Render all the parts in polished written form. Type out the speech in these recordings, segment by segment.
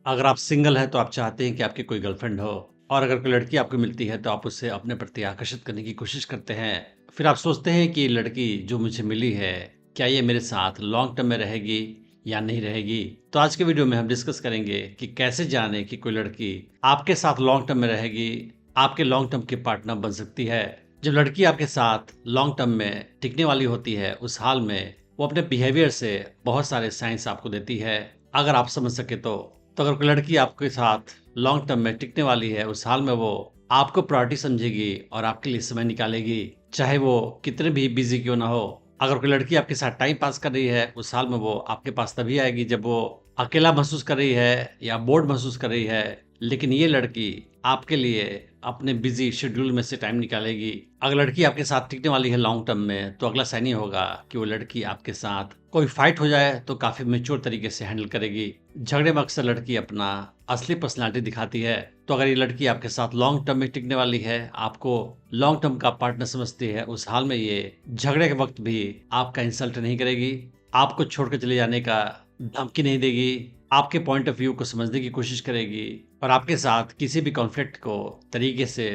अगर आप सिंगल हैं तो आप चाहते हैं कि आपकी कोई गर्लफ्रेंड हो और अगर कोई लड़की आपको मिलती है तो आप उससे अपने प्रति आकर्षित करने की कोशिश करते हैं। फिर आप सोचते हैं कि ये लड़की जो मुझे मिली है, क्या ये मेरे साथ लॉन्ग टर्म में रहेगी या नहीं रहेगी। तो आज के वीडियो में हम डिस्कस करेंगे कि कैसे जाने कि कोई लड़की आपके साथ लॉन्ग टर्म में रहेगी, आपके लॉन्ग टर्म की पार्टनर बन सकती है। जब लड़की आपके साथ लॉन्ग टर्म में टिकने वाली होती है, उस हाल में वो अपने बिहेवियर से बहुत सारे साइंस आपको देती है। अगर आप समझ सके तो अगर कोई लड़की आपके साथ लॉन्ग टर्म में टिकने वाली है, उस हाल में वो आपको प्रायोरिटी समझेगी और आपके लिए समय निकालेगी, चाहे वो कितने भी बिजी क्यों ना हो। अगर कोई लड़की आपके साथ टाइम पास कर रही है, उस हाल में वो आपके पास तभी आएगी जब वो अकेला महसूस कर रही है या बोर्ड महसूस कर रही है। लेकिन ये लड़की आपके लिए अपने बिजी शेड्यूल में से टाइम निकालेगी। अगर लड़की आपके साथ टिकने वाली है लॉन्ग टर्म में, तो अगला साइन ये होगा कि वो लड़की आपके साथ कोई फाइट हो जाए तो काफी मेच्योर तरीके से हैंडल करेगी। झगड़े में अक्सर लड़की अपना असली पर्सनालिटी दिखाती है। तो अगर ये लड़की आपके साथ लॉन्ग टर्म में टिकने वाली है, आपको लॉन्ग टर्म का पार्टनर समझती है, उस हाल में ये झगड़े के वक्त भी आपका इंसल्ट नहीं करेगी, आपको छोड़कर चले जाने का धमकी नहीं देगी, आपके पॉइंट ऑफ व्यू को समझने की कोशिश करेगी और आपके साथ किसी भी कॉन्फ्लिक्ट को तरीके से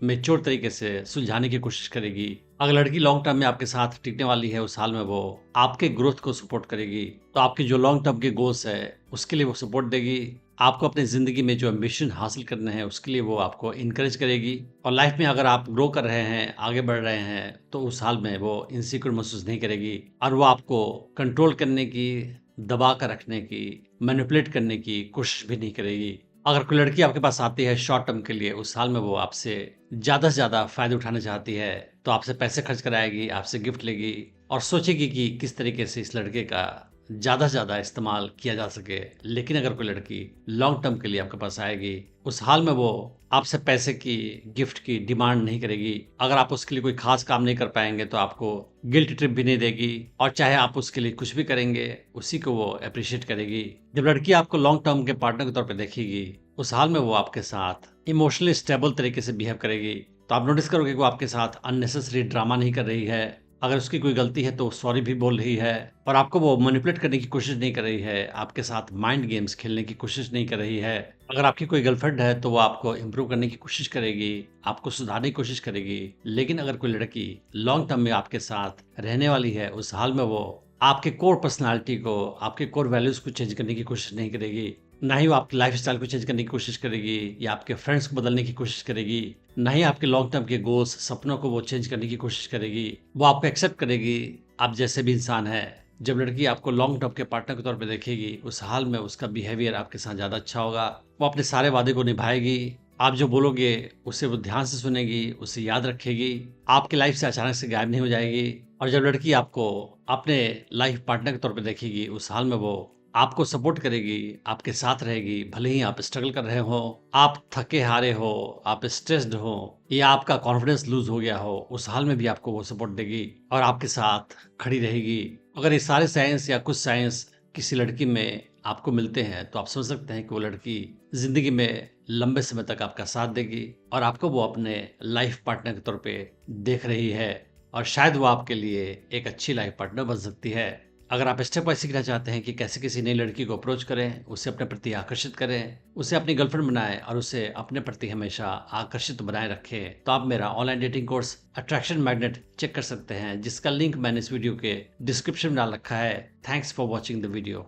मेच्योर तरीके से सुलझाने की कोशिश करेगी। अगर लड़की लॉन्ग टर्म में आपके साथ टिकने वाली है, उस हाल में वो आपके ग्रोथ को सपोर्ट करेगी। तो आपके जो लॉन्ग टर्म के गोल्स है उसके लिए वो सपोर्ट देगी। आपको अपनी जिंदगी में जो एम्बिशन हासिल करने हैं उसके लिए वो आपको इनकरेज करेगी। और लाइफ में अगर आप ग्रो कर रहे हैं, आगे बढ़ रहे हैं, तो उस हाल में वो इनसिक्योर महसूस नहीं करेगी और वो आपको कंट्रोल करने की, दबा कर रखने की, मैनिपुलेट करने की कोशिश भी नहीं करेगी। अगर कोई लड़की आपके पास आती है शॉर्ट टर्म के लिए, उस हाल में वो आपसे ज्यादा से ज्यादा फायदे उठाना चाहती है, तो आपसे पैसे खर्च कराएगी, आपसे गिफ्ट लेगी और सोचेगी कि किस तरीके से इस लड़के का ज्यादा से ज्यादा इस्तेमाल किया जा सके। लेकिन अगर कोई लड़की लॉन्ग टर्म के लिए आपके पास आएगी, उस हाल में वो आपसे पैसे की, गिफ्ट की डिमांड नहीं करेगी। अगर आप उसके लिए कोई खास काम नहीं कर पाएंगे तो आपको गिल्ट ट्रिप भी नहीं देगी और चाहे आप उसके लिए कुछ भी करेंगे, उसी को वो अप्रिशिएट करेगी। जब लड़की आपको लॉन्ग टर्म के पार्टनर के तौर पर देखेगी, उस हाल में वो आपके साथ इमोशनली स्टेबल तरीके से बिहेव करेगी। तो आप नोटिस करोगे कि वो आपके साथ अननेसेसरी ड्रामा नहीं कर रही है। अगर उसकी कोई गलती है तो सॉरी भी बोल रही है और आपको वो मैनिपुलेट करने की कोशिश नहीं कर रही है, आपके साथ माइंड गेम्स खेलने की कोशिश नहीं कर रही है। अगर आपकी कोई गर्लफ्रेंड है तो वो आपको इम्प्रूव करने की कोशिश करेगी, आपको सुधारने की कोशिश करेगी। लेकिन अगर कोई लड़की लॉन्ग टर्म में आपके साथ रहने वाली है, उस हाल में वो आपके कोर पर्सनालिटी को, आपके कोर वैल्यूज को चेंज करने की कोशिश नहीं करेगी। ना ही वो आपकी लाइफ स्टाइल को चेंज करने की कोशिश करेगी या आपके फ्रेंड्स को बदलने की कोशिश करेगी। ना ही आपके लॉन्ग टर्म के गोल्स, सपनों को वो चेंज करने की कोशिश करेगी। वो आपको एक्सेप्ट करेगी आप जैसे भी इंसान है। जब लड़की आपको लॉन्ग टर्म के पार्टनर के तौर पे देखेगी, उस हाल में उसका बिहेवियर आपके साथ ज़्यादा अच्छा होगा। वो अपने सारे वादे को निभाएगी, आप जो बोलोगे उसे वो ध्यान से सुनेगी, उसे याद रखेगी, आपकी लाइफ से अचानक से गायब नहीं हो जाएगी। और जब लड़की आपको अपने लाइफ पार्टनर के तौर पे देखेगी, उस हाल में वो आपको सपोर्ट करेगी, आपके साथ रहेगी। भले ही आप स्ट्रगल कर रहे हो, आप थके हारे हो, आप स्ट्रेस्ड हो या आपका कॉन्फिडेंस लूज हो गया हो, उस हाल में भी आपको वो सपोर्ट देगी और आपके साथ खड़ी रहेगी। अगर ये सारे साइंस या कुछ साइंस किसी लड़की में आपको मिलते हैं, तो आप समझ सकते हैं कि वो लड़की जिंदगी में लंबे समय तक आपका साथ देगी और आपको वो अपने लाइफ पार्टनर के तौर पे देख रही है और शायद वो आपके लिए एक अच्छी लाइफ पार्टनर बन सकती है। अगर आप स्टेप बाय सीखना चाहते हैं कि कैसे किसी नई लड़की को अप्रोच करें, उसे अपने प्रति आकर्षित करें, उसे अपनी गर्लफ्रेंड बनाएं और उसे अपने प्रति हमेशा आकर्षित बनाए रखें, तो आप मेरा online dating course attraction magnet check कर सकते हैं, जिसका लिंक मैंने इस वीडियो के डिस्क्रिप्शन में डाल रखा है। Thanks for watching the video.